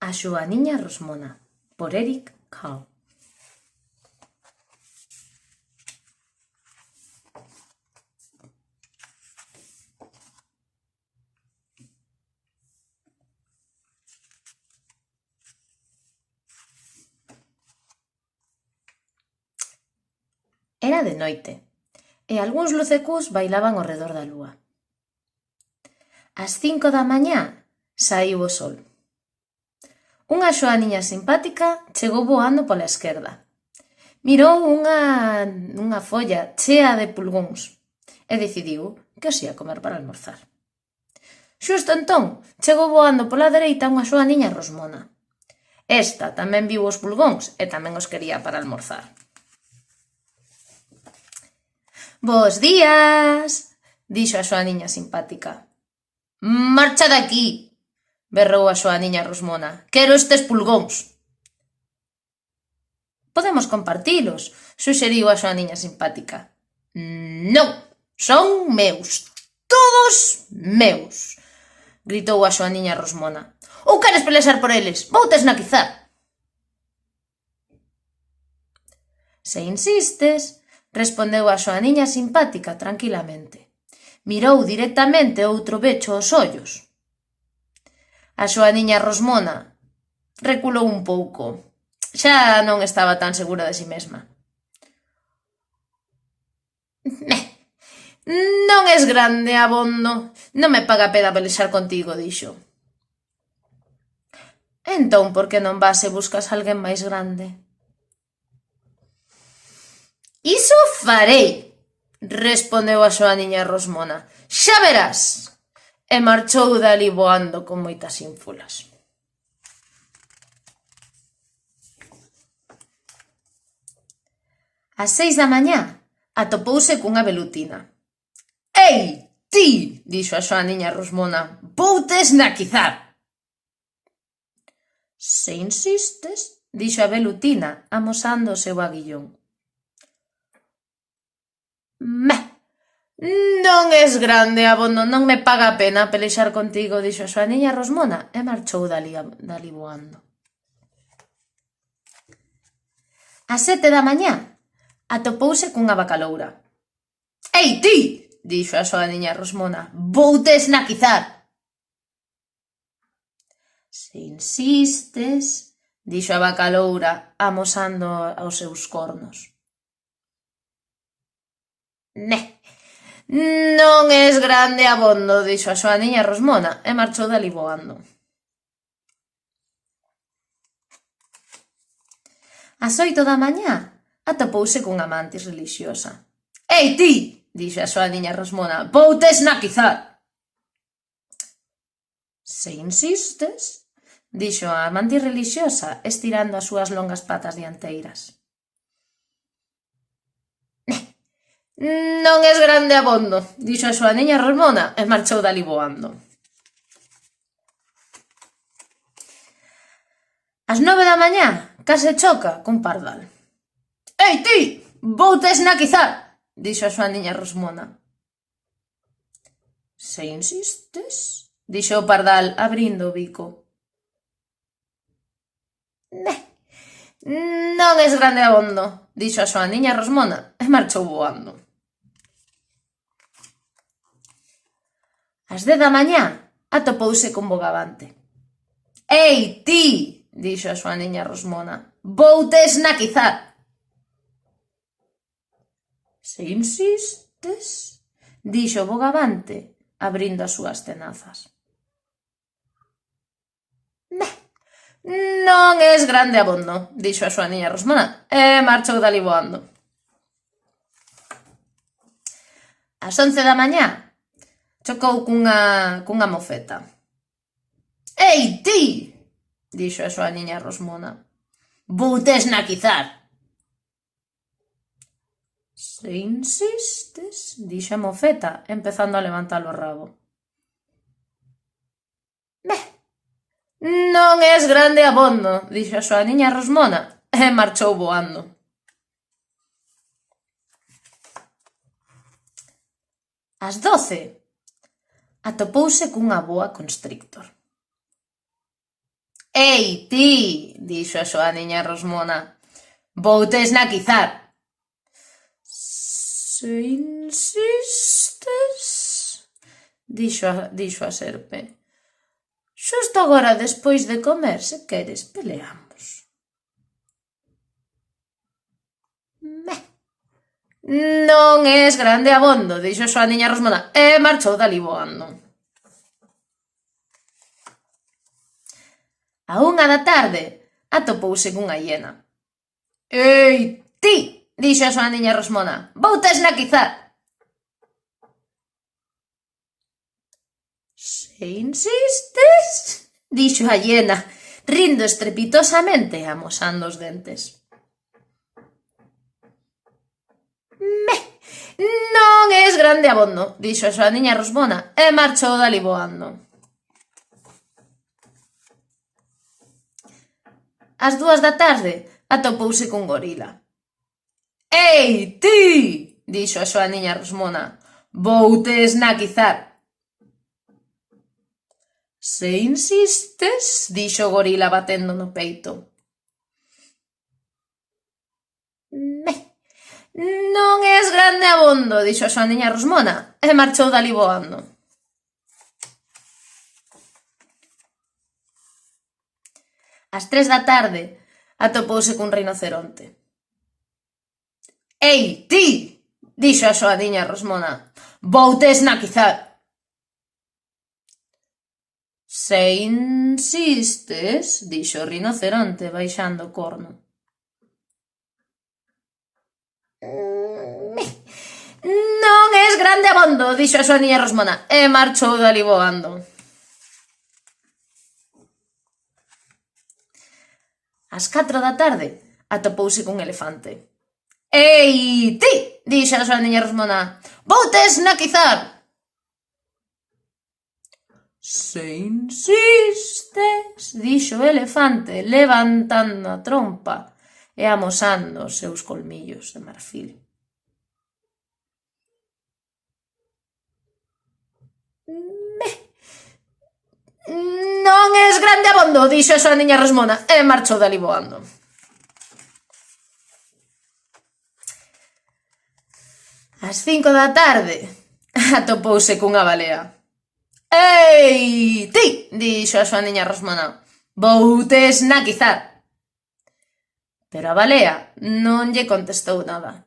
A Xoaniña Rosmona, por Eric Carle. Era de noite, e algúns lucecús bailaban ao redor da lúa. Ás 5 da mañá saíu o sol. Unha xoaniña simpática chegou voando pola esquerda. Mirou unha folla chea de pulgóns e decidiu que os ía comer para almorzar. Xusto entón chegou voando pola dereita unha xoaniña rosmona. Esta tamén viu os pulgóns e tamén os quería para almorzar. «Bos días!», dixo a xoaniña simpática. «Marcha de aquí!», berrou a xoaniña rosmona. «Quero estes pulgóns!». «Podemos compartilos», suxeriu a xoaniña simpática. «Non, son meus, todos meus!», gritou a xoaniña rosmona. «Ou queres pelexar por eles? Voute esnaquizar!». «Se insistes», respondeu a xoaniña simpática tranquilamente. Mirou directamente outro becho aos ollos. A xoaniña rosmona reculou un pouco. Xa non estaba tan segura de si mesma. «Non es grande, abondo. Non me paga pena pelexar contigo», dixo. «Entón, por que non vas e buscas alguén máis grande?» «Iso farei», respondeu a xoaniña rosmona. «Xa verás!» E marchou dali voando con moitas ínfulas. Ás 6 da mañá atopouse cunha velutina. «Ei, ti!», dixo a xoaniña rosmona. «Voute esnaquizar!». «Se insistes», dixo a velutina, amosando o seu aguillón. «Non es grande, abondo, non me paga a pena pelexar contigo», dixo a xoaniña rosmona e marchou dali voando. Ás 7 da mañá atopouse cunha vacaloura. «Ei, ti!», dixo a xoaniña rosmona. «Voute esnaquizar!». «Se insistes», dixo a vacaloura, amosando os seus cornos. «Non es grande, abondo», dixo a xoaniña rosmona e marchou dali voando. Ás 8 da mañá atopouse cunha mantis relixiosa. «Ei, ti!», dixo a xoaniña rosmona. «Voute esnaquizar!». «Se insistes», dixo a mantis relixiosa, estirando as súas longas patas dianteiras. «Non es grande, abondo», dixo a xoaniña rosmona e marchou dali voando. Ás 9 da mañá case choca cun pardal. «Ei, ti! Voute esnaquizar!», dixo a xoaniña rosmona. «Se insistes», dixo o pardal, abrindo o bico. «Non es grande, abondo», dixo a xoaniña rosmona e marchou voando. Ás 10 da mañá atopouse con Bogavante. «Ei, ti!», dixo a xoaniña rosmona. «Voute esnaquizar!». «Se insistes», dixo Bogavante, abrindo as súas tenazas. «Non es grande, abondo», dixo a xoaniña rosmona e marchou dali voando. Ás 11 da mañá chocou cunha mofeta. «Ei, ti!», dixo a xoaniña rosmona. «Voute esnaquizar!». «Se insistes», dixo a mofeta, empezando a levantar o rabo. «Non es grande, abondo», dixo a xoaniña rosmona e marchou voando. Ás 12 atopouse cunha boa constrictor. Ei, ti, dixo a súa niña Rosmona, voute esnaquizar. Se insistes, dixo a serpe, xusto agora despois de comer, se queres, peleamos. Non es grande abondo, dixo a súa niña Rosmona, e marchou dali voando. A 1 da tarde atopouse cunha hiena. Ei, ti, dixo a súa niña Rosmona, voute esnaquizar. Se insistes, dixo a hiena, rindo estrepitosamente e amosando os dentes. Non es grande abondo, dixo a súa niña Rosmona e marchou dali voando. Ás 2 da tarde atopouse cun gorila. Ei, ti, dixo a súa niña Rosmona, voute esnaquizar. Se insistes, dixo o gorila batendo no peito. Non es grande abondo, dixo a súa niña Rosmona e marchou dali voando. Ás 3 da tarde atopouse cun rinoceronte. Ei, ti, dixo a súa niña Rosmona, voute esnaquizar. Se insistes, dixo o rinoceronte baixando o corno. Non es grande abondo, dixo a súa niña Rosmona e marchou dali voando. Ás 4 da tarde atopouse cun elefante. Ei, ti, dixo a súa niña Rosmona, voute esnaquizar. Se insistes, dixo o elefante levantando a trompa e amosando os seus colmillos de marfil. Non es grande abondo, dixo a súa niña Rosmona e marchou dali voando. Ás 5 da tarde atopouse cunha balea. Ei, ti, dixo a súa niña Rosmona, voute esnaquizar. Pero a balea non lle contestou nada.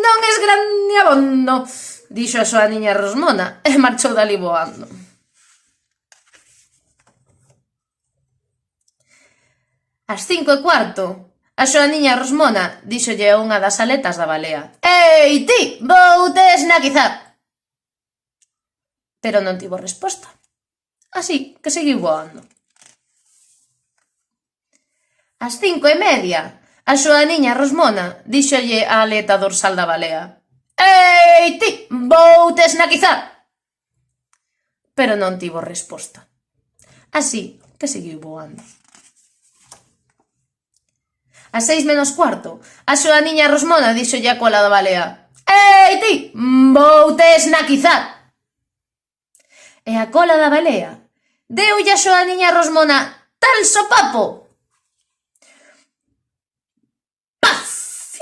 Non es grande abondo, dixo a súa niña Rosmona e marchou dali voando. Ás 5:15, a súa niña Rosmona díxolle a unha das aletas da balea: Ei, ti, voute esnaquizar. Pero non tivo resposta, así que seguiu voando. Ás 5:30, a súa niña Rosmona díxolle a aleta dorsal da balea: Ei, ti, voute esnaquizar. Pero non tivo resposta, así que seguiu voando. Ás 6:45, a súa niña Rosmona díxolle a cola da balea: Ei, ti, voute esnaquizar. E a cola da balea deulle a súa niña Rosmona tal sopapo. ¡Paf!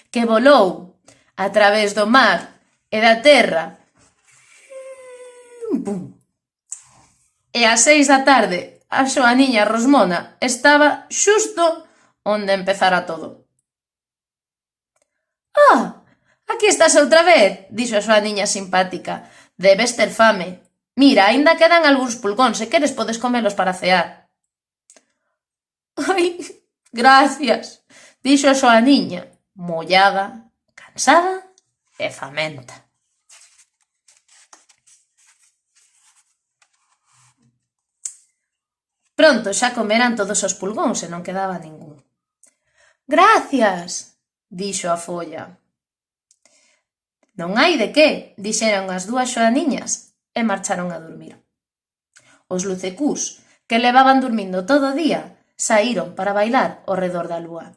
Que volou a través do mar e da terra. E ás 6 da tarde, a súa niña Rosmona estaba xusto onde empezara todo. «Ah, aquí estás outra vez», dixo a súa niña simpática. «Debes ter fame. Mira, aínda quedan algúns pulgóns, se queres podes comelos para cear». «Ai, gracias», dixo a súa niña, mollada, cansada e famenta. Pronto xa comeran todos os pulgóns e non quedaba ningún. «Gracias», dixo a folla. «Non hai de que», dixeron as dúas xoaniñas e marcharon a dormir. Os lucecús, que levaban dormindo todo o día, saíron para bailar ao redor da lúa.